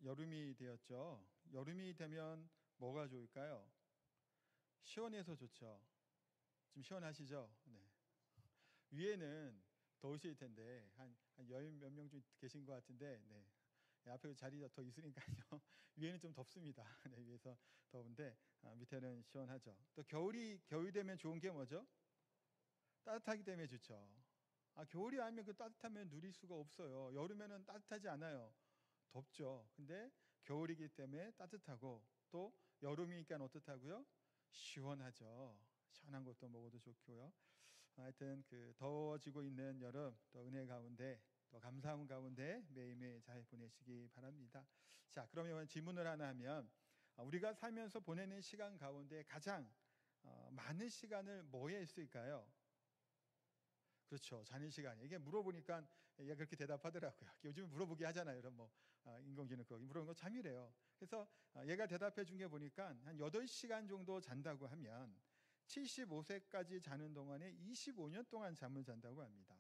여름이 되었죠. 여름이 되면 뭐가 좋을까요? 시원해서 좋죠. 좀 시원하시죠? 네. 위에는 더우실 텐데 한 열 몇 명 좀 계신 것 같은데, 네. 앞에 자리가 더 있으니까요. 위에는 좀 덥습니다. 네, 위에서 더운데 밑에는 시원하죠. 또 겨울이 되면 좋은 게 뭐죠? 따뜻하기 때문에 좋죠. 겨울이 아니면 그 따뜻하면 누릴 수가 없어요. 여름에는 따뜻하지 않아요. 덥죠. 근데 겨울이기 때문에 따뜻하고, 또 여름이니까 어떻다고요? 시원하죠. 시원한 것도 먹어도 좋고요. 하여튼 그 더워지고 있는 여름, 또 은혜 가운데, 또 감사함 가운데 매일매일 잘 보내시기 바랍니다. 자, 그러면 질문을 하나 하면, 우리가 살면서 보내는 시간 가운데 가장 많은 시간을 뭐에 했을까요? 그렇죠. 자는 시간. 이게 물어보니까 얘가 그렇게 대답하더라고요. 요즘 물어보기 하잖아요. 그럼 인공지능 그거 물어본 거 잠이래요. 그래서 얘가 대답해 준 게 보니까 한 8시간 정도 잔다고 하면 75세까지 자는 동안에 25년 동안 잠을 잔다고 합니다.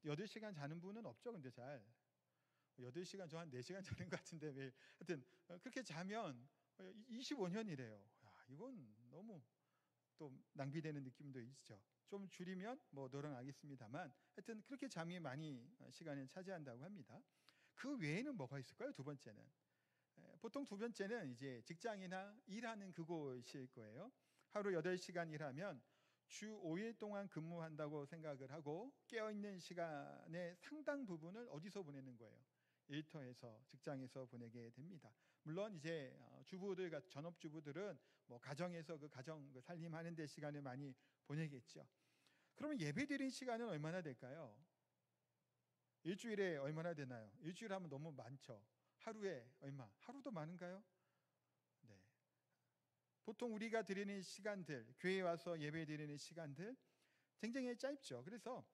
8시간 자는 분은 없죠. 근데 잘 8시간, 저 한 4시간 자는 것 같은데 매일. 하여튼 그렇게 자면 25년이래요. 이건 너무 또 낭비되는 느낌도 있죠. 좀 줄이면 늘어나겠습니다만, 하여튼 그렇게 잠이 많이 시간을 차지한다고 합니다. 그 외에는 뭐가 있을까요? 두 번째는, 보통 두 번째는 이제 직장이나 일하는 그곳일 거예요. 하루 8시간 일하면 주 5일 동안 근무한다고 생각을 하고, 깨어있는 시간의 상당 부분을 어디서 보내는 거예요? 일터에서, 직장에서 보내게 됩니다. 물론 이제 주부들, 전업주부들은 가정에서 그 가정 살림하는 데 시간을 많이 보내겠죠. 그러면 예배드린 시간은 얼마나 될까요? 일주일에 얼마나 되나요? 일주일 하면 너무 많죠. 하루에 얼마? 하루도 많은가요? 네. 보통 우리가 드리는 시간들, 교회에 와서 예배 드리는 시간들 굉장히 짧죠. 그래서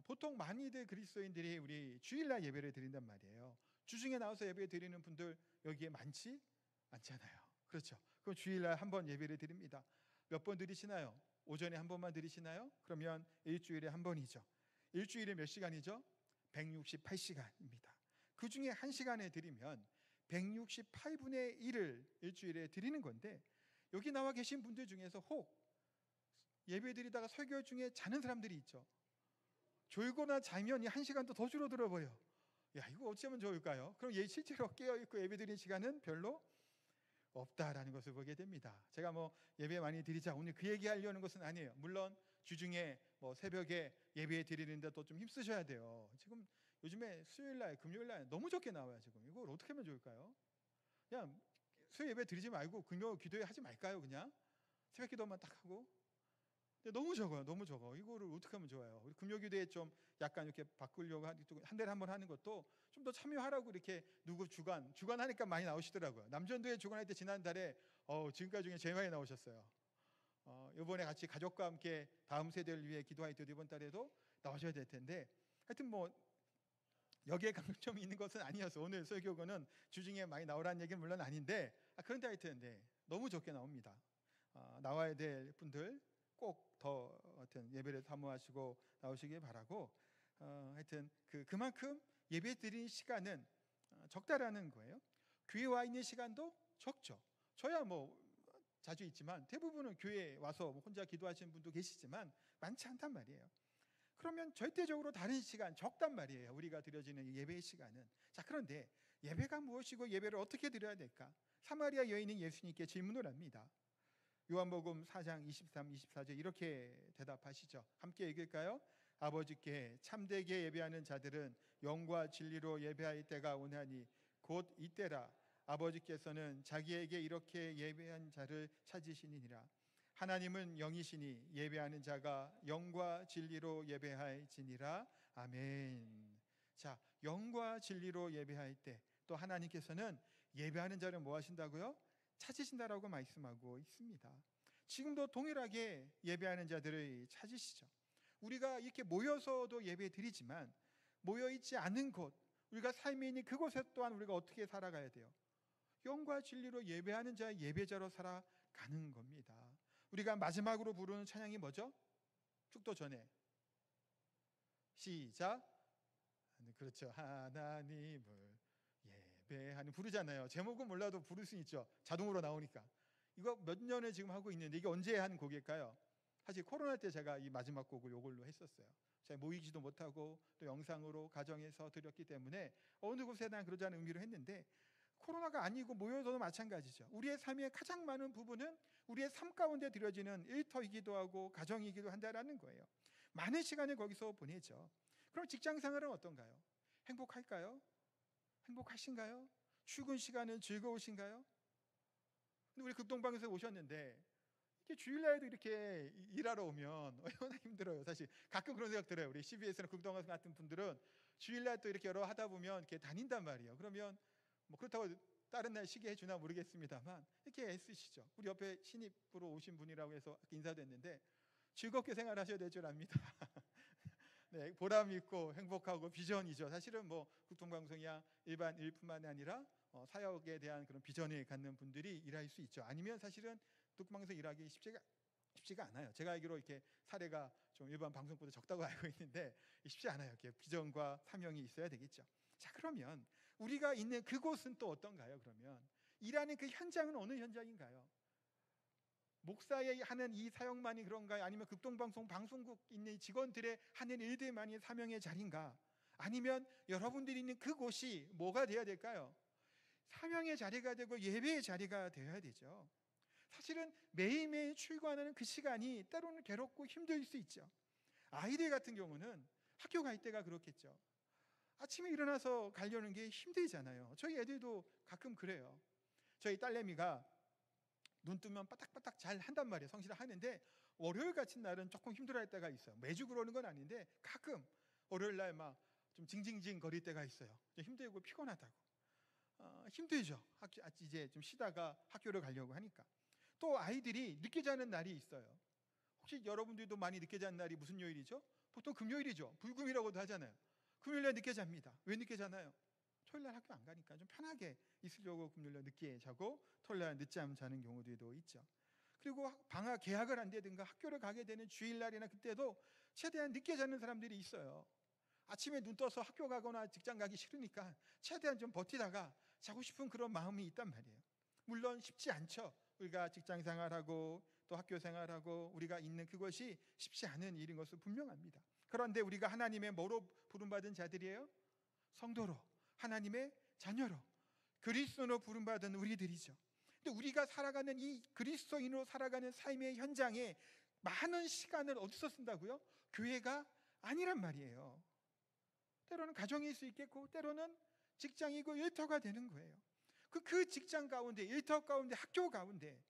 보통 많이들 그리스도인들이 우리 주일날 예배를 드린단 말이에요. 주중에 나와서 예배 드리는 분들 여기에 많지 않잖아요. 그렇죠. 그럼 주일날 한 번 예배를 드립니다. 몇 번 드리시나요? 오전에 한 번만 드리시나요? 그러면 일주일에 한 번이죠. 일주일에 몇 시간이죠? 168시간입니다. 그 중에 1시간에 드리면 168분의 1을 일주일에 드리는 건데, 여기 나와 계신 분들 중에서 혹 예배 드리다가 설교 중에 자는 사람들이 있죠. 졸거나 자면 이 1시간도 더 줄어들어 버려요. 이거 어쩌면 좋을까요? 그럼 실제로 깨어있고 예배 드리는 시간은 별로 없다라는 것을 보게 됩니다. 제가 예배 많이 드리자 오늘 그 얘기 하려는 것은 아니에요. 물론 주중에 새벽에 예배 드리는데 또 좀 힘쓰셔야 돼요. 지금 요즘에 수요일날, 금요일날 너무 적게 나와요. 지금 이걸 어떻게 하면 좋을까요? 그냥 수요 예배 드리지 말고 금요 기도회 하지 말까요? 그냥 새벽 기도만 딱 하고. 근데 너무 적어요. 너무 적어. 이거를 어떻게 하면 좋아요? 우리 금요 기도회 좀 약간 이렇게 바꾸려고 한 달에 한 번 하는 것도 좀 더 참여하라고, 이렇게 누구 주간 하니까 많이 나오시더라고요. 남전도회 주간할 때 지난달에 지금까지 중에 제일 많이 나오셨어요. 이번에 같이 가족과 함께 다음 세대를 위해 기도할 때 이번 달에도 나오셔야 될 텐데, 하여튼 여기에 강점이 있는 것은 아니어서 오늘 설교는 주중에 많이 나오라는 얘기는 물론 아닌데, 그런데 하여튼 너무 적게 나옵니다. 나와야 될 분들 꼭 더 하여튼 예배를 사모하시고 나오시길 바라고, 하여튼 그만큼 예배 드리는 시간은 적다라는 거예요. 교회 와 있는 시간도 적죠. 저야 자주 있지만 대부분은 교회에 와서 혼자 기도하시는 분도 계시지만 많지 않단 말이에요. 그러면 절대적으로 다른 시간 적단 말이에요. 우리가 드려지는 예배의 시간은. 자, 그런데 예배가 무엇이고 예배를 어떻게 드려야 될까? 사마리아 여인은 예수님께 질문을 합니다. 요한복음 4장 23, 24절 이렇게 대답하시죠. 함께 읽을까요? 아버지께 참되게 예배하는 자들은 영과 진리로 예배할 때가 오나니 곧 이때라. 아버지께서는 자기에게 이렇게 예배한 자를 찾으시니라. 하나님은 영이시니 예배하는 자가 영과 진리로 예배할지니라. 아멘. 자, 영과 진리로 예배할 때 또 하나님께서는 예배하는 자를 뭐 하신다고요? 찾으신다라고 말씀하고 있습니다. 지금도 동일하게 예배하는 자들을 찾으시죠. 우리가 이렇게 모여서도 예배 드리지만 모여있지 않은 곳, 우리가 삶이 있는 그곳에 또한 우리가 어떻게 살아가야 돼요? 영과 진리로 예배하는 자의 예배자로 살아가는 겁니다. 우리가 마지막으로 부르는 찬양이 뭐죠? 축도 전에 시작. 그렇죠. 하나님을 배 하는 부르잖아요. 제목은 몰라도 부를 수 있죠. 자동으로 나오니까. 이거 몇 년을 지금 하고 있는데 이게 언제 한 곡일까요? 사실 코로나 때 제가 이 마지막 곡을 이걸로 했었어요. 제가 모이지도 못하고 또 영상으로 가정에서 드렸기 때문에 어느 곳에 난 그러지 않은 의미로 했는데, 코로나가 아니고 모여도 마찬가지죠. 우리의 삶의 가장 많은 부분은 우리의 삶 가운데 드려지는 일터이기도 하고 가정이기도 한다라는 거예요. 많은 시간을 거기서 보내죠. 그럼 직장 생활은 어떤가요? 행복할까요? 행복하신가요? 출근 시간은 즐거우신가요? 근데 우리 극동방에서 오셨는데 이렇게 주일날에도 이렇게 일하러 오면 얼마나 힘들어요. 사실 가끔 그런 생각 들어요. 우리 CBS나 극동방 같은 분들은 주일날 또 이렇게 여러 하다 보면 이렇게 다닌단 말이에요. 그러면 뭐 그렇다고 다른 날 쉬게 해주나 모르겠습니다만 이렇게 애쓰시죠. 우리 옆에 신입으로 오신 분이라고 해서 인사됐는데 즐겁게 생활하셔야 될 줄 압니다. 네, 보람 있고 행복하고 비전이죠. 사실은 뭐 국통방송이야 일반 일뿐만이 아니라 사역에 대한 그런 비전을 갖는 분들이 일할 수 있죠. 아니면 사실은 국통방송 일하기 쉽지가 않아요. 제가 알기로 이렇게 사례가 좀 일반 방송보다 적다고 알고 있는데 쉽지 않아요. 이렇게 비전과 사명이 있어야 되겠죠. 자, 그러면 우리가 있는 그곳은 또 어떤가요? 그러면 일하는 그 현장은 어느 현장인가요? 목사의 하는 이 사역만이 그런가요? 아니면 극동방송 방송국 있는 직원들의 하는 일들만이 사명의 자리인가? 아니면 여러분들이 있는 그곳이 뭐가 되어야 될까요? 사명의 자리가 되고 예배의 자리가 되어야 되죠. 사실은 매일매일 출근하는 그 시간이 때로는 괴롭고 힘들 수 있죠. 아이들 같은 경우는 학교 갈 때가 그렇겠죠. 아침에 일어나서 가려는 게 힘들잖아요. 저희 애들도 가끔 그래요. 저희 딸내미가 눈 뜨면 빠딱빠딱 잘 한단 말이에요. 성실을 하는데 월요일 같은 날은 조금 힘들어할 때가 있어요. 매주 그러는 건 아닌데 가끔 월요일 날 막 좀 징징징 거릴 때가 있어요. 힘들고 피곤하다고. 힘들죠. 이제 좀 쉬다가 학교를 가려고 하니까. 또 아이들이 늦게 자는 날이 있어요. 혹시 여러분들도 많이 늦게 자는 날이 무슨 요일이죠? 보통 금요일이죠. 불금이라고도 하잖아요. 금요일날 늦게 잡니다. 왜 늦게 자나요? 토요일날 학교 안 가니까 좀 편하게 있으려고 금요일날 늦게 자고 토요일날 늦잠 자는 경우들도 있죠. 그리고 방학 개학을 한다든가 학교를 가게 되는 주일날이나 그때도 최대한 늦게 자는 사람들이 있어요. 아침에 눈 떠서 학교 가거나 직장 가기 싫으니까 최대한 좀 버티다가 자고 싶은 그런 마음이 있단 말이에요. 물론 쉽지 않죠. 우리가 직장 생활하고 또 학교 생활하고 우리가 있는 그것이 쉽지 않은 일인 것은 분명합니다. 그런데 우리가 하나님의 뭐로 부름받은 자들이에요? 성도로, 하나님의 자녀로, 그리스도로 부름받은 우리들이죠. 근데 우리가 살아가는 이 그리스도인으로 살아가는 삶의 현장에 많은 시간을 어디서 쓴다고요? 교회가 아니란 말이에요. 때로는 가정일 수 있겠고 때로는 직장이고 일터가 되는 거예요. 그 직장 가운데, 일터 가운데, 학교 가운데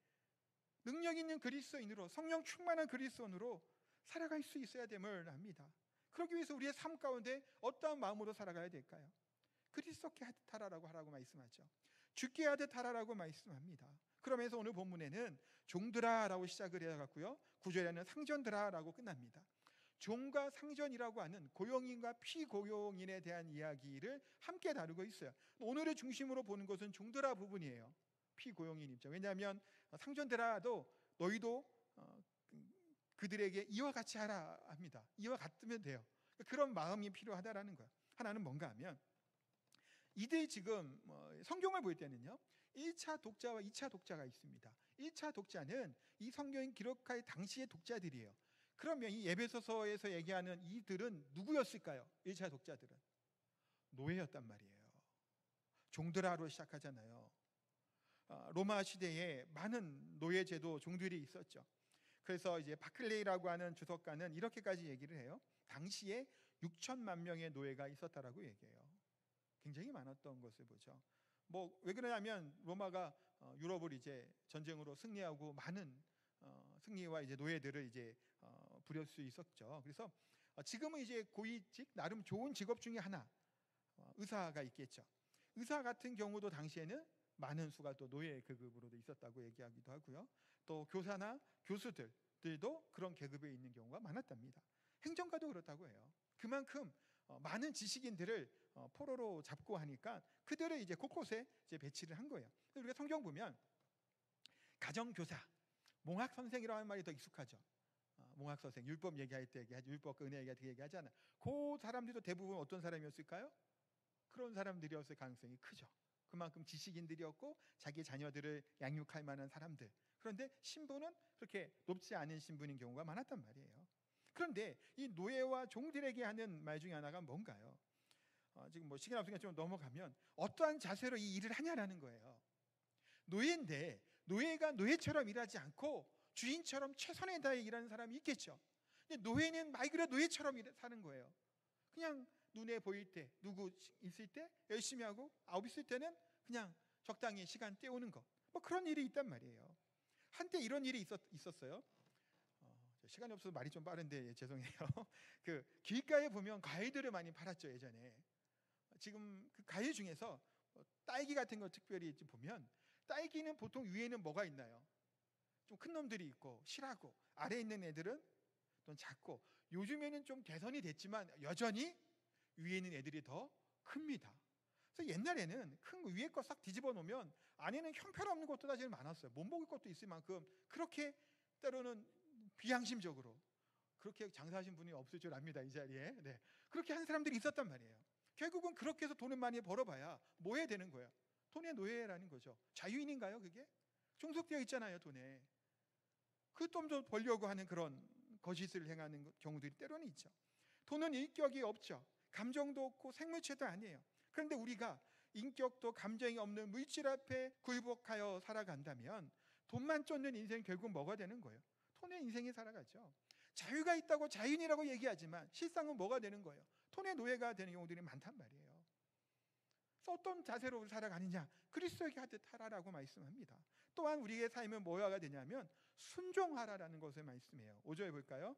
능력 있는 그리스도인으로, 성령 충만한 그리스도인으로 살아갈 수 있어야 됨을 압니다. 그러기 위해서 우리의 삶 가운데 어떠한 마음으로 살아가야 될까요? 그리스도께 하듯 하라라고 하라고 말씀하죠. 주께 하듯 하라라고 말씀합니다. 그러면서 오늘 본문에는 종들아라고 시작을 해갖고요, 9절에는 상전들아라고 끝납니다. 종과 상전이라고 하는 고용인과 피고용인에 대한 이야기를 함께 다루고 있어요. 오늘의 중심으로 보는 것은 종들아 부분이에요. 피고용인 입장. 왜냐하면 상전들아도 너희도 그들에게 이와 같이 하라 합니다. 이와 같으면 돼요. 그런 마음이 필요하다라는 거예요. 하나는 뭔가 하면 이들 지금 성경을 볼 때는요, 1차 독자와 2차 독자가 있습니다. 1차 독자는 이 성경을 기록할 당시의 독자들이에요. 그러면 이 에베소서에서 얘기하는 이들은 누구였을까요? 1차 독자들은 노예였단 말이에요. 종들아로 시작하잖아요. 로마 시대에 많은 노예제도 종들이 있었죠. 그래서 이제 바클레이라고 하는 주석가는 이렇게까지 얘기를 해요. 당시에 6천만 명의 노예가 있었다라고 얘기해요. 굉장히 많았던 것을 보죠. 뭐 왜 그러냐면 로마가 유럽을 이제 전쟁으로 승리하고 많은 승리와 이제 노예들을 이제 부릴 수 있었죠. 그래서 지금은 이제 고위직 나름 좋은 직업 중에 하나, 의사가 있겠죠. 의사 같은 경우도 당시에는 많은 수가 또 노예 계급으로도 있었다고 얘기하기도 하고요. 또 교사나 교수들도 그런 계급에 있는 경우가 많았답니다. 행정가도 그렇다고 해요. 그만큼 많은 지식인들을 포로로 잡고 하니까 그들을 이제 곳곳에 이제 배치를 한 거예요. 우리가 성경 보면 가정교사, 몽학 선생이라고 하는 말이 더 익숙하죠. 몽학 선생, 율법 얘기할 때 율법 은혜 얘기할 때 얘기하잖아요. 그 사람들도 대부분 어떤 사람이었을까요? 그런 사람들이었을 가능성이 크죠. 그만큼 지식인들이었고 자기 자녀들을 양육할 만한 사람들. 그런데 신분은 그렇게 높지 않은 신분인 경우가 많았단 말이에요. 그런데 이 노예와 종들에게 하는 말 중에 하나가 뭔가요? 지금 뭐 시간 없으니까 좀 넘어가면 어떠한 자세로 이 일을 하냐라는 거예요. 노예인데 노예가 노예처럼 일하지 않고 주인처럼 최선을 다해 일하는 사람이 있겠죠. 근데 노예는 말 그대로 노예처럼 사는 거예요. 그냥 눈에 보일 때, 누구 있을 때 열심히 하고, 아홉 있을 때는 그냥 적당히 시간 때우는 것. 뭐 그런 일이 있단 말이에요. 한때 이런 일이 있었어요. 시간이 없어서 말이 좀 빠른데 죄송해요. 그 길가에 보면 과일들을 많이 팔았죠, 예전에. 지금 그 과일 중에서 딸기 같은 거 특별히 보면 딸기는 보통 위에는 뭐가 있나요? 좀 큰 놈들이 있고 실하고, 아래에 있는 애들은 좀 작고, 요즘에는 좀 개선이 됐지만 여전히 위에 있는 애들이 더 큽니다. 그래서 옛날에는 큰 거 위에 거 싹 뒤집어 놓으면 안에는 형편없는 것도 사실 많았어요. 못 먹을 것도 있을 만큼 그렇게 때로는 비양심적으로 그렇게 장사하신 분이 없을 줄 압니다, 이 자리에. 네. 그렇게 한 사람들이 있었단 말이에요. 결국은 그렇게 해서 돈을 많이 벌어봐야 뭐 해야 되는 거예요? 돈의 노예라는 거죠. 자유인인가요, 그게? 종속되어 있잖아요, 돈에. 그 돈 좀 벌려고 하는 그런 거짓을 행하는 경우들이 때로는 있죠. 돈은 인격이 없죠. 감정도 없고 생물체도 아니에요. 그런데 우리가 인격도 감정이 없는 물질 앞에 굴복하여 살아간다면 돈만 쫓는 인생 결국 뭐가 되는 거예요? 돈의 인생이 살아가죠. 자유가 있다고 자유인이라고 얘기하지만 실상은 뭐가 되는 거예요? 돈의 노예가 되는 경우들이 많단 말이에요. 그래서 어떤 자세로 살아가느냐? 그리스도에게 하듯 하라라고 말씀합니다. 또한 우리의 삶은 뭐가 되냐면 순종하라라는 것을 말씀해요. 5절 볼까요?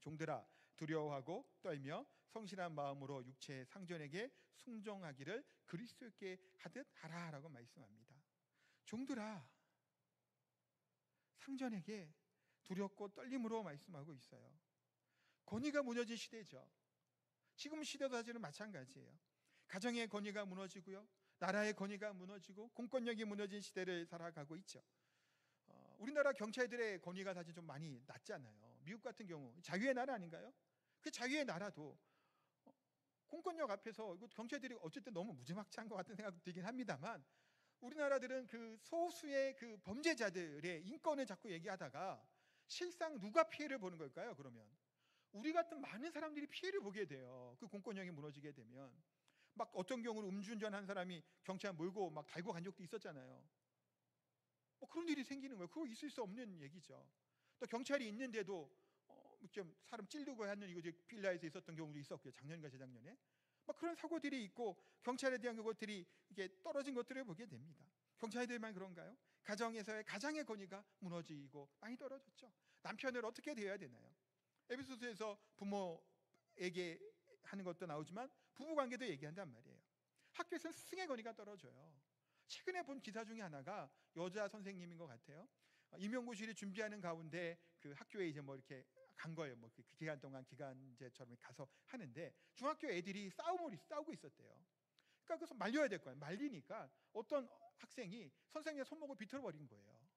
종들아 두려워하고 떨며 성실한 마음으로 육체의 상전에게 순종하기를 그리스도께 하듯 하라라고 말씀합니다. 종들아 상전에게 두렵고 떨림으로 말씀하고 있어요. 권위가 무너진 시대죠. 지금 시대도 사실은 마찬가지예요. 가정의 권위가 무너지고요, 나라의 권위가 무너지고 공권력이 무너진 시대를 살아가고 있죠. 우리나라 경찰들의 권위가 사실 좀 많이 낮잖아요. 미국 같은 경우 자유의 나라 아닌가요? 그 자유의 나라도 공권력 앞에서 경찰들이 어쨌든 너무 무지막지한 것 같은 생각도 들긴 합니다만, 우리나라들은 그 소수의 그 범죄자들의 인권을 자꾸 얘기하다가 실상 누가 피해를 보는 걸까요? 그러면 우리 같은 많은 사람들이 피해를 보게 돼요. 그 공권력이 무너지게 되면. 막 어떤 경우는 음주운전한 사람이 경찰 몰고 막 달고 간 적도 있었잖아요. 뭐 그런 일이 생기는 거예요. 그거 있을 수 없는 얘기죠. 또 경찰이 있는데도 좀 사람 찌르고 하는 이거 빌라에서 있었던 경우도 있었고요. 작년과 재작년에 막 그런 사고들이 있고 경찰에 대한 그것들이 이게 떨어진 것들을 보게 됩니다. 경찰들만 그런가요? 가정에서의 가장의 권위가 무너지고 많이 떨어졌죠. 남편을 어떻게 대해야 되나요? 에베소서에서 부모에게 하는 것도 나오지만 부부관계도 얘기한단 말이에요. 학교에서는 스승의 권위가 떨어져요. 최근에 본 기사 중에 하나가 여자 선생님인 것 같아요. 임용고시를 준비하는 가운데 그 학교에 이제 뭐 이렇게 간 거예요. 뭐 그 기간 동안 기간제처럼 가서 하는데 중학교 애들이 싸우고 있었대요. 그러니까 그래서 말려야 될 거예요. 말리니까 어떤 학생이 선생님의 손목을 비틀어 버린 거예요.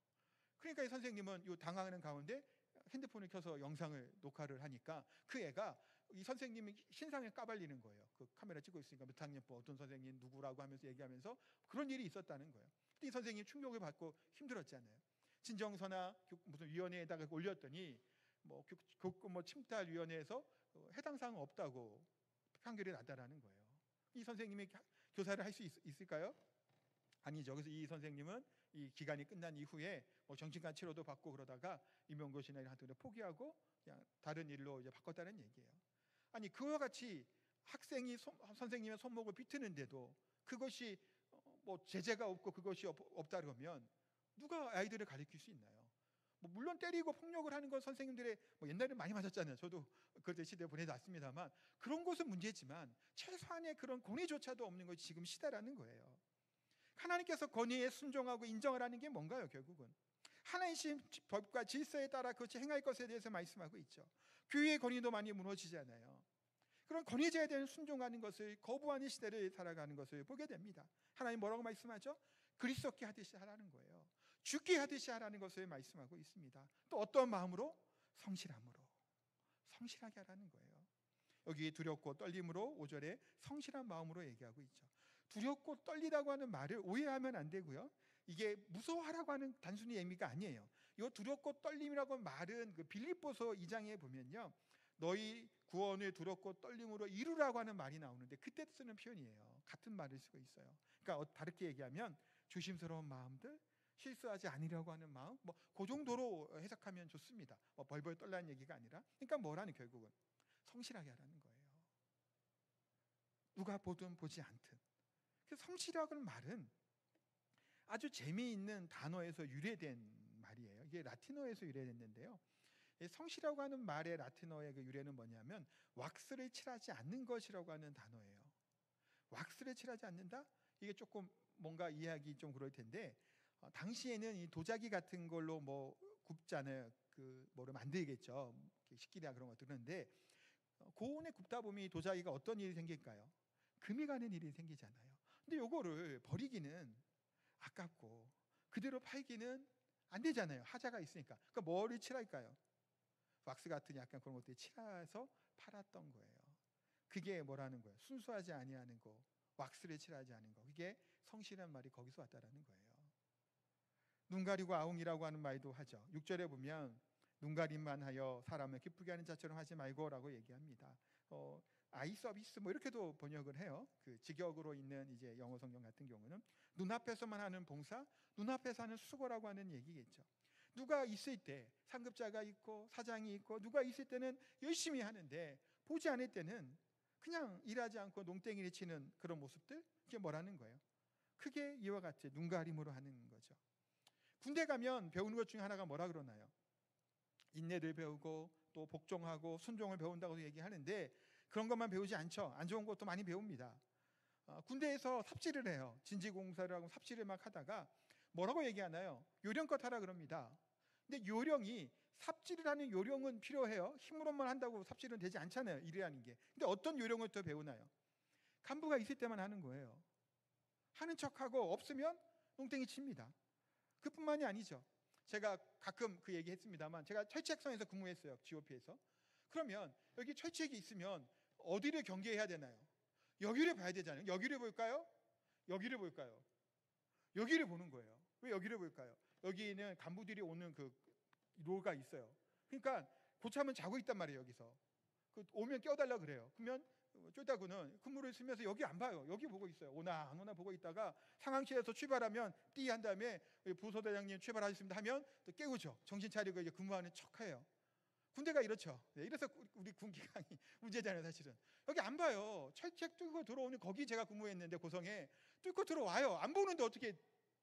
그러니까 이 선생님은 이 당황하는 가운데 핸드폰을 켜서 영상을 녹화를 하니까 그 애가 이 선생님이 신상을 까발리는 거예요. 그 카메라 찍고 있으니까 몇 학년 어떤 선생님 누구라고 하면서 얘기하면서 그런 일이 있었다는 거예요. 근데 이 선생님이 충격을 받고 힘들었잖아요. 진정서나 무슨 위원회에다가 올렸더니 뭐 침탈위원회에서 해당 사항은 없다고 판결이 났다라는 거예요. 이 선생님이 교사를 할 수 있을까요? 아니죠. 그래서 이 선생님은 이 기간이 끝난 이후에 뭐 정신과 치료도 받고 그러다가 임용고시나 이런 것들을 포기하고 그냥 다른 일로 이제 바꿨다는 얘기예요. 아니 그와 같이 학생이 선생님의 손목을 비트는데도 그것이 뭐 제재가 없고 그것이 없다 그러면 누가 아이들을 가르칠 수 있나요? 뭐 물론 때리고 폭력을 하는 건 선생님들의 뭐 옛날에 많이 맞았잖아요. 저도 그때 시대에 보내놨습니다만 그런 것은 문제지만 최소한의 그런 권위조차도 없는 것이 지금 시대라는 거예요. 하나님께서 권위에 순종하고 인정을 하는 게 뭔가요? 결국은 하나님 법과 질서에 따라 그것이 행할 것에 대해서 말씀하고 있죠. 교회의 권위도 많이 무너지잖아요. 그런 권위자에 대한 순종하는 것을 거부하는 시대를 살아가는 것을 보게 됩니다. 하나님 뭐라고 말씀하죠? 그리스도께 하듯이 하라는 거예요. 죽게 하듯이 하라는 것을 말씀하고 있습니다. 또 어떤 마음으로? 성실함으로, 성실하게 하라는 거예요. 여기 두렵고 떨림으로 5절에 성실한 마음으로 얘기하고 있죠. 두렵고 떨리다고 하는 말을 오해하면 안 되고요. 이게 무서워하라고 하는 단순히 의미가 아니에요. 이 두렵고 떨림이라고 하는 말은 그 빌립보서 2장에 보면요, 너희 구원을 두렵고 떨림으로 이루라고 하는 말이 나오는데 그때 쓰는 표현이에요. 같은 말을 쓰고 있어요. 그러니까 다르게 얘기하면 조심스러운 마음들, 실수하지 않으려고 하는 마음, 그 정도로 해석하면 좋습니다. 벌벌 떨라는 얘기가 아니라, 그러니까 뭐라는, 결국은 성실하게 하라는 거예요. 누가 보든 보지 않든. 그래서 성실하다는 말은 아주 재미있는 단어에서 유래된 말이에요. 이게 라틴어에서 유래됐는데요. 성실하고 하는 말의 라틴어의 그 유래는 뭐냐면 왁스를 칠하지 않는 것이라고 하는 단어예요. 왁스를 칠하지 않는다? 이게 조금 뭔가 이해하기 좀 그럴 텐데, 당시에는 이 도자기 같은 걸로 굽잖아요. 그 뭐를 만들겠죠. 식기나 그런 것들. 그런데 고온에 굽다 보면 이 도자기가 어떤 일이 생길까요? 금이 가는 일이 생기잖아요. 근데 요거를 버리기는 아깝고 그대로 팔기는 안 되잖아요. 하자가 있으니까. 그러니까 뭐를 칠할까요? 왁스 같은 약간 그런 것들이 칠해서 팔았던 거예요. 그게 뭐라는 거예요? 순수하지 아니하는 거, 왁스를 칠하지 않은 거. 그게 성실한 말이 거기서 왔다라는 거예요. 눈 가리고 아웅이라고 하는 말도 하죠. 6절에 보면 눈 가림만 하여 사람을 기쁘게 하는 자처럼 하지 말고라고 얘기합니다. 아이 서비스 이렇게도 번역을 해요. 그 직역으로 있는 이제 영어 성경 같은 경우는 눈앞에서만 하는 봉사, 눈앞에서 하는 수고라고 하는 얘기겠죠. 누가 있을 때, 상급자가 있고 사장이 있고 누가 있을 때는 열심히 하는데 보지 않을 때는 그냥 일하지 않고 농땡이를 치는 그런 모습들, 그게 뭐라는 거예요? 크게 이와 같이 눈가림으로 하는 거죠. 군대 가면 배우는 것 중에 하나가 뭐라 그러나요? 인내를 배우고 또 복종하고 순종을 배운다고 얘기하는데 그런 것만 배우지 않죠. 안 좋은 것도 많이 배웁니다. 군대에서 삽질을 해요. 진지공사를 하고 삽질을 막 하다가 뭐라고 얘기하나요? 요령껏 하라 그럽니다. 근데 요령이, 삽질을 하는 요령은 필요해요. 힘으로만 한다고 삽질은 되지 않잖아요. 일이라는 게. 근데 어떤 요령을 더 배우나요? 간부가 있을 때만 하는 거예요. 하는 척하고 없으면 농땡이 칩니다. 그뿐만이 아니죠. 제가 가끔 그 얘기 했습니다만 제가 철책선에서 근무했어요. GOP에서. 그러면 여기 철책이 있으면 어디를 경계해야 되나요? 여기를 봐야 되잖아요. 여기를 볼까요? 여기를 볼까요? 여기를 보는 거예요. 왜 여기를 볼까요? 여기는 간부들이 오는 그 로가 있어요. 그러니까 고참은 자고 있단 말이에요. 여기서 오면 깨워달라 그래요. 그러면 쫄다구는 근무를 쓰면서 여기 안 봐요. 여기 보고 있어요. 오나 안 오나 보고 있다가 상황실에서 출발하면 띠 한 다음에 부소대장님 출발하셨습니다 하면 또 깨우죠. 정신 차리고 이제 근무하는 척해요. 군대가 이렇죠. 네, 이래서 우리 군 기강이 문제잖아요. 사실은 여기 안 봐요. 철책 뚫고 들어오는, 거기 제가 근무했는데 고성에 뚫고 들어와요. 안 보는데 어떻게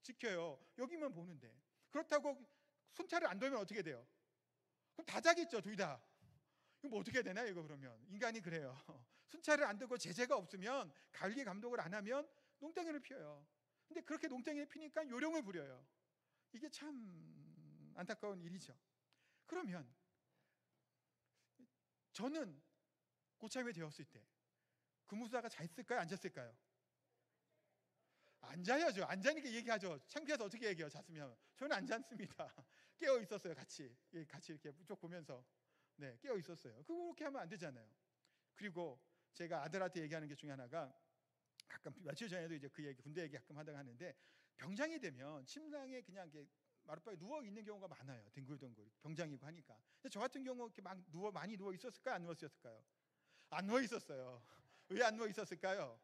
지켜요? 여기만 보는데. 그렇다고 순찰을 안 돌면 어떻게 돼요? 그럼 다 자겠죠. 둘 다. 이거 뭐 어떻게 해야 되나 이거. 그러면 인간이 그래요. 순찰을 안 들고 제재가 없으면, 관리 감독을 안 하면 농땡이를 피워요. 근데 그렇게 농땡이를 피니까 요령을 부려요. 이게 참 안타까운 일이죠. 그러면 저는 고참이 되었을 때 근무수사가 잘 있을까요? 앉았을까요? 앉아야죠. 앉으니까 얘기하죠. 창피해서 어떻게 얘기해요? 잤으면. 저는 앉지 않습니다. 깨어 있었어요. 같이 이렇게 쭉 보면서 깨어 있었어요. 그렇게 하면 안 되잖아요. 그리고 제가 아들한테 얘기하는 게 중에 하나가, 가끔 며칠 전에도 이제 그 얘기, 군대 얘기 가끔 하다가 하는데, 병장이 되면 침상에 그냥 이렇게 마룻바에 누워 있는 경우가 많아요. 뒹굴뒹굴 병장이고 하니까. 근데 저 같은 경우 이렇게 많이 누워 있었을까요? 안 누워 있었을까요? 안 누워 있었어요. 왜 안 누워 있었을까요?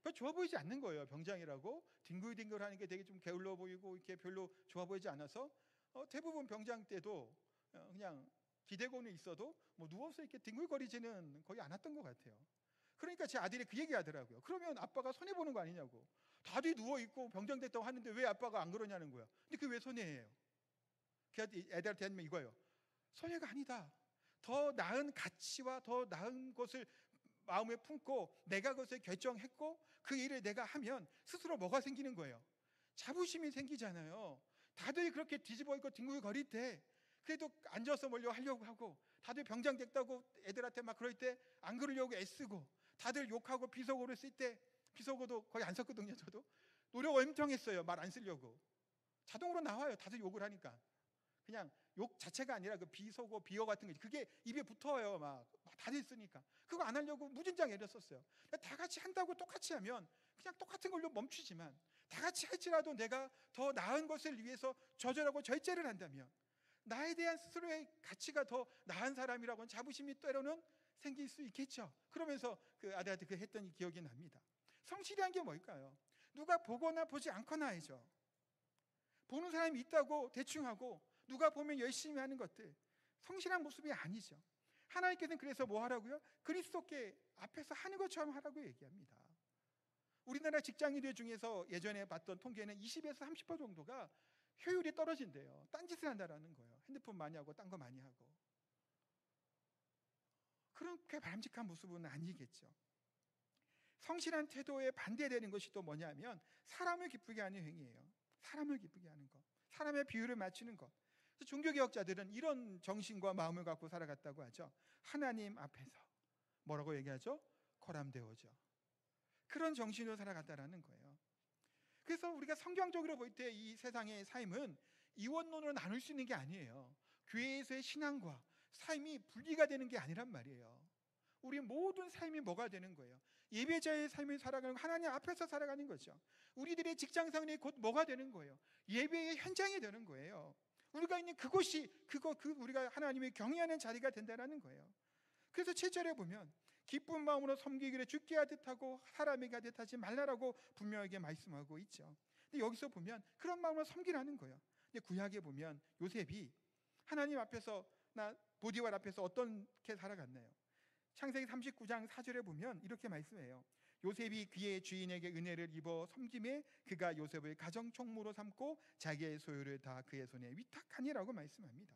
별로 좋아 보이지 않는 거예요. 병장이라고 뒹굴뒹굴하는 게 되게 좀 게을러 보이고 이렇게 별로 좋아 보이지 않아서 대부분 병장 때도 그냥 기대고는 있어도 누워서 이렇게 뒹굴거리지는 거의 않았던 것 같아요. 그러니까 제 아들이 그 얘기하더라고요. 그러면 아빠가 손해 보는 거 아니냐고. 다들 누워 있고 병장 됐다고 하는데 왜 아빠가 안 그러냐는 거야. 근데 그게 왜 손해예요? 애들한테 하면 이거예요. 손해가 아니다. 더 나은 가치와 더 나은 것을 마음에 품고 내가 그것을 결정했고 그 일을 내가 하면 스스로 뭐가 생기는 거예요? 자부심이 생기잖아요. 다들 그렇게 뒤집어 있고 뒹굴거릴 때 그래도 앉아서 뭘로 하려고 하고, 다들 병장 됐다고 애들한테 막 그럴 때 안 그러려고 애쓰고, 다들 욕하고 비속어를 쓸 때, 비속어도 거의 안 썼거든요. 저도 노력 엄청 했어요. 말 안 쓰려고. 자동으로 나와요. 다들 욕을 하니까. 그냥 욕 자체가 아니라 그 비속어 비어 같은 거 그게 입에 붙어요. 막 다 됐으니까 그거 안 하려고 무진장 애렸었어요. 다 같이 한다고 똑같이 하면 그냥 똑같은 걸로 멈추지만 다 같이 할지라도 내가 더 나은 것을 위해서 저절하고 절제를 한다면 나에 대한 스스로의 가치가 더 나은 사람이라고는 자부심이 때로는 생길 수 있겠죠. 그러면서 그 아들한테 그 했던 기억이 납니다. 성실이란 게 뭘까요? 누가 보거나 보지 않거나 하죠. 보는 사람이 있다고 대충 하고 누가 보면 열심히 하는 것들, 성실한 모습이 아니죠. 하나님께서는 그래서 뭐 하라고요? 그리스도께 앞에서 하는 것처럼 하라고 얘기합니다. 우리나라 직장인들 중에서 예전에 봤던 통계는 20에서 30% 정도가 효율이 떨어진대요. 딴짓을 한다라는 거예요. 핸드폰 많이 하고 딴 거 많이 하고. 그렇게 바람직한 모습은 아니겠죠. 성실한 태도에 반대되는 것이 또 뭐냐면 사람을 기쁘게 하는 행위예요. 사람을 기쁘게 하는 것, 사람의 비율을 맞추는 것. 그래서 종교개혁자들은 이런 정신과 마음을 갖고 살아갔다고 하죠. 하나님 앞에서 뭐라고 얘기하죠? 거람되어져. 그런 정신으로 살아갔다라는 거예요. 그래서 우리가 성경적으로 볼 때 이 세상의 삶은 이원론으로 나눌 수 있는 게 아니에요. 교회에서의 신앙과 삶이 분리가 되는 게 아니란 말이에요. 우리 모든 삶이 뭐가 되는 거예요? 예배자의 삶을 살아가는, 하나님 앞에서 살아가는 거죠. 우리들의 직장생활이 곧 뭐가 되는 거예요? 예배의 현장이 되는 거예요. 우리가 있는 그곳이 우리가 하나님을 경외하는 자리가 된다는 거예요. 그래서 7절에 보면 기쁜 마음으로 섬기기를 주께 하듯 하고 사람에게 하듯 하지 말라라고 분명하게 말씀하고 있죠. 근데 여기서 보면 그런 마음으로 섬기라는 거예요. 근데 구약에 보면 요셉이 하나님 앞에서 보디발 앞에서 어떻게 살아갔나요? 창세기 39장 4절에 보면 이렇게 말씀해요. 요셉이 그의 주인에게 은혜를 입어 섬김에 그가 요셉을 가정총무로 삼고 자기의 소유를 다 그의 손에 위탁하니라고 말씀합니다.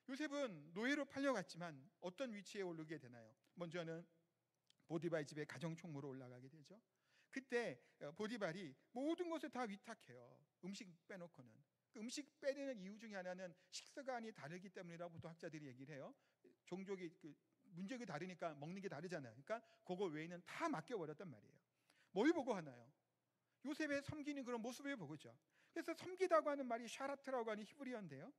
요셉은 노예로 팔려갔지만 어떤 위치에 오르게 되나요? 먼저는 보디발 집에 가정총무로 올라가게 되죠. 그때 보디발이 모든 것을 다 위탁해요. 음식 빼놓고는. 그 음식 빼내는 이유 중에 하나는 식습관이 다르기 때문이라고 보통 학자들이 얘기를 해요. 종족이 문제가 다르니까 먹는 게 다르잖아요. 그러니까 그거 외에는 다 맡겨버렸단 말이에요. 뭘 보고 하나요? 요셉의 섬기는 그런 모습을 보고죠. 그래서 섬기다고 하는 말이 샤라트라고 하는 히브리어인데요.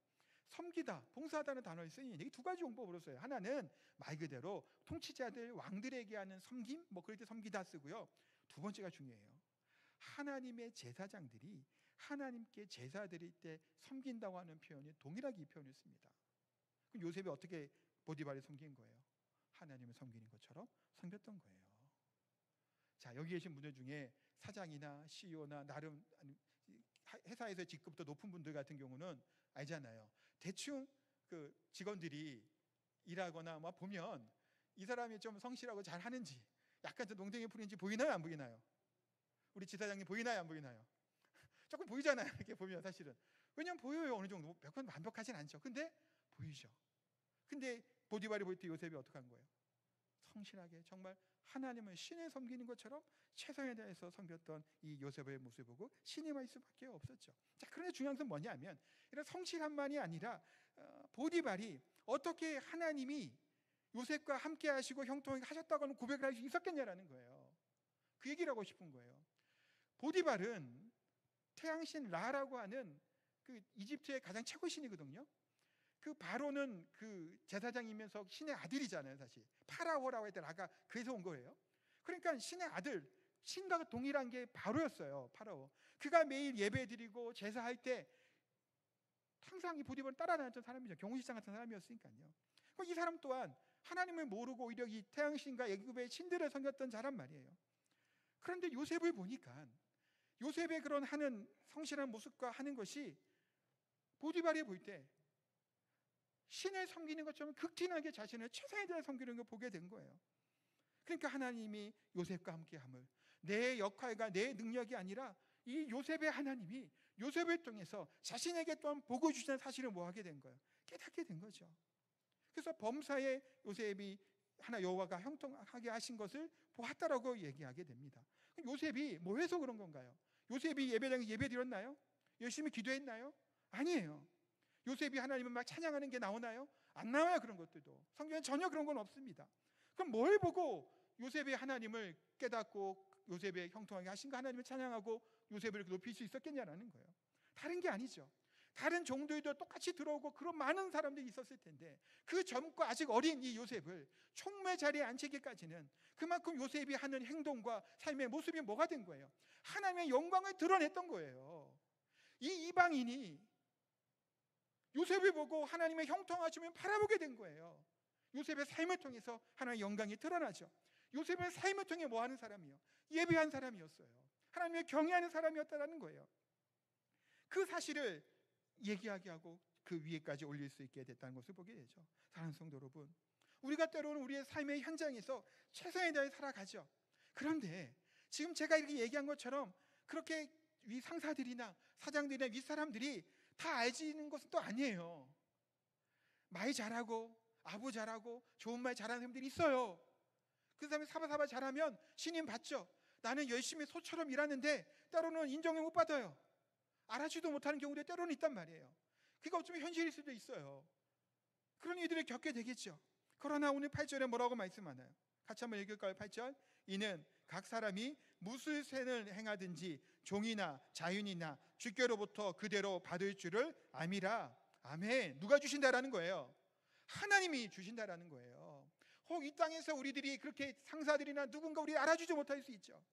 섬기다, 봉사하다는 단어를 쓰니 이 두 가지 용법으로 써요. 하나는 말 그대로 통치자들, 왕들에게 하는 섬김, 그럴 때 섬기다 쓰고요. 두 번째가 중요해요. 하나님의 제사장들이 하나님께 제사 드릴 때 섬긴다고 하는 표현이 동일하게 이 표현을 씁니다. 그럼 요셉이 어떻게 보디발을 섬긴 거예요? 하나님을 섬기는 것처럼 섬겼던 거예요. 자, 여기 계신 분들 중에 사장이나 CEO나 나름 회사에서 직급도 높은 분들 같은 경우는 알잖아요. 대충 그 직원들이 일하거나 보면 이 사람이 좀 성실하고 잘 하는지 약간 좀 농땡이 부리는지 보이나요, 안 보이나요? 우리 지사장님 보이나요, 안 보이나요? 조금 보이잖아요. 이렇게 보면 사실은. 왜냐면 보여요. 어느 정도 완벽하진 않죠. 근데 보이죠. 근데 보디발이 볼 때 요셉이 어떻게 한 거예요? 성실하게 정말 하나님을 신을 섬기는 것처럼 최선에 다해서 섬겼던 이 요셉의 모습을 보고 신이 말 수밖에 없었죠. 자, 그런데 중요한 건 뭐냐면 이런 성실함만이 아니라 보디발이 어떻게 하나님이 요셉과 함께 하시고 형통하게 하셨다고는 고백을 할 수 있었겠냐라는 거예요. 그 얘기를 하고 싶은 거예요. 보디발은 태양신 라라고 하는 그 이집트의 가장 최고 신이거든요. 그 바로는 그 제사장이면서 신의 아들이잖아요. 사실 파라오라고 했던 라가 그래서 온 거예요. 그러니까 신의 아들, 신과 동일한 게 바로였어요. 파라오. 그가 매일 예배드리고 제사할 때 항상 이 보디발을 따라다녔던 사람이죠. 경호실장 같은 사람이었으니까요. 이 사람 또한 하나님을 모르고 오히려 이 태양신과 애굽의 신들을 섬겼던 자란 말이에요. 그런데 요셉을 보니까 요셉의 그런 하는 성실한 모습과 하는 것이 보디발이 볼 때 신을 섬기는 것처럼 극진하게 자신을 최선에 다해 섬기는 걸 보게 된 거예요. 그러니까 하나님이 요셉과 함께함을, 내 역할과 내 능력이 아니라 이 요셉의 하나님이 요셉을 통해서 자신에게 또한 복을 주시는 사실을 뭐하게 된 거예요? 깨닫게 된 거죠. 그래서 범사에 요셉이 하나 여호와가 형통하게 하신 것을 보았다라고 얘기하게 됩니다. 요셉이 뭐 해서 그런 건가요? 요셉이 예배당에 예배 드렸나요? 열심히 기도했나요? 아니에요. 요셉이 하나님을 막 찬양하는 게 나오나요? 안 나와요. 그런 것들도 성경에 전혀 그런 건 없습니다. 그럼 뭘 보고 요셉의 하나님을 깨닫고 요셉의 형통하게 하신 거 하나님을 찬양하고 요셉을 높일 수 있었겠냐라는 거예요. 다른 게 아니죠. 다른 종들도 똑같이 들어오고 그런 많은 사람들이 있었을 텐데 그 젊고 아직 어린 이 요셉을 총매 자리에 앉히기까지는 그만큼 요셉이 하는 행동과 삶의 모습이 뭐가 된 거예요? 하나님의 영광을 드러냈던 거예요. 이 이방인이 요셉을 보고 하나님의 형통하심을 바라보게 된 거예요. 요셉의 삶을 통해서 하나님의 영광이 드러나죠. 요셉의 삶을 통해 뭐 하는 사람이요? 예배한 사람이었어요. 하나님을 경외하는 사람이었다는 거예요. 그 사실을 얘기하게 하고 그 위에까지 올릴 수 있게 됐다는 것을 보게 되죠. 사랑하는 성도 여러분, 우리가 때로는 우리의 삶의 현장에서 최선을 다해 살아가죠. 그런데 지금 제가 이렇게 얘기한 것처럼 그렇게 위 상사들이나 사장들이나 윗사람들이 다 알지는 것은 또 아니에요. 말 잘하고 아부 잘하고 좋은 말 잘하는 사람들이 있어요. 그 사람이 사바사바 잘하면 신임 받죠. 나는 열심히 소처럼 일하는데 때로는 인정을 못 받아요. 알아주지도 못하는 경우도 때로는 있단 말이에요. 그게 어쩌면 현실일 수도 있어요. 그런 일들을 겪게 되겠죠. 그러나 오늘 8절에 뭐라고 말씀하나요? 같이 한번 읽을까요? 8절. 이는 각 사람이 무슨 셈을 행하든지 종이나 자윤이나 주께로부터 그대로 받을 줄을 암이라. 아멘. 누가 주신다라는 거예요? 하나님이 주신다라는 거예요. 혹 이 땅에서 우리들이 그렇게 상사들이나 누군가 우리 알아주지 못할 수 있죠.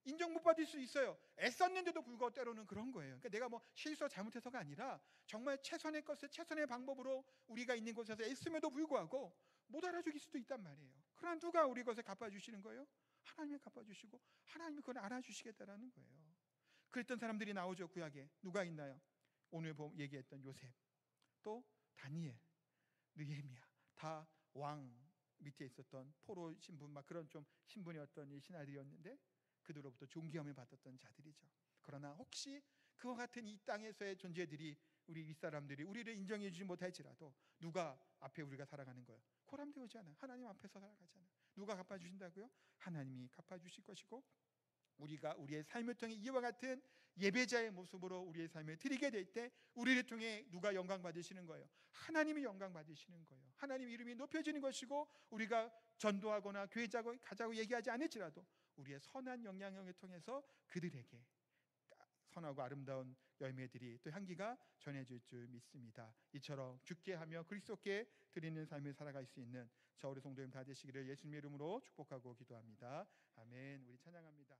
인정 못 받을 수 있어요. 애썼는데도 불구하고 때로는 그런 거예요. 그러니까 내가 뭐 실수 잘못해서가 아니라 정말 최선의 것을 최선의 방법으로 우리가 있는 곳에서 애쓰면도 불구하고 못 알아주길 수도 있단 말이에요. 그러나 누가 우리 것을 갚아주시는 거예요? 하나님이 갚아주시고 하나님이 그걸 알아주시겠다라는 거예요. 그랬던 사람들이 나오죠. 구약에 누가 있나요? 오늘 얘기했던 요셉, 또 다니엘, 느헤미야, 다 왕 밑에 있었던 포로 신분, 막 그런 좀 신분이었던 이 신하들이었는데 그들로부터 존귀함을 받았던 자들이죠. 그러나 혹시 그와 같은 이 땅에서의 존재들이 우리 윗사람들이 우리를 인정해 주지 못할지라도 누가 앞에 우리가 살아가는 거예요? 고람되지 않아요. 하나님 앞에서 살아가잖아요. 누가 갚아주신다고요? 하나님이 갚아주실 것이고 우리가 우리의 삶을 통해 이와 같은 예배자의 모습으로 우리의 삶을 드리게 될 때 우리를 통해 누가 영광 받으시는 거예요? 하나님이 영광 받으시는 거예요. 하나님 이름이 높여지는 것이고 우리가 전도하거나 교회 가자고 얘기하지 않을지라도 우리의 선한 영향력을 통해서 그들에게 선하고 아름다운 열매들이 또 향기가 전해질 줄 믿습니다. 이처럼 죽게 하며 그리스도께 드리는 삶을 살아갈 수 있는 저 우리 성도님 다 되시기를 예수님의 이름으로 축복하고 기도합니다. 아멘. 우리 찬양합니다.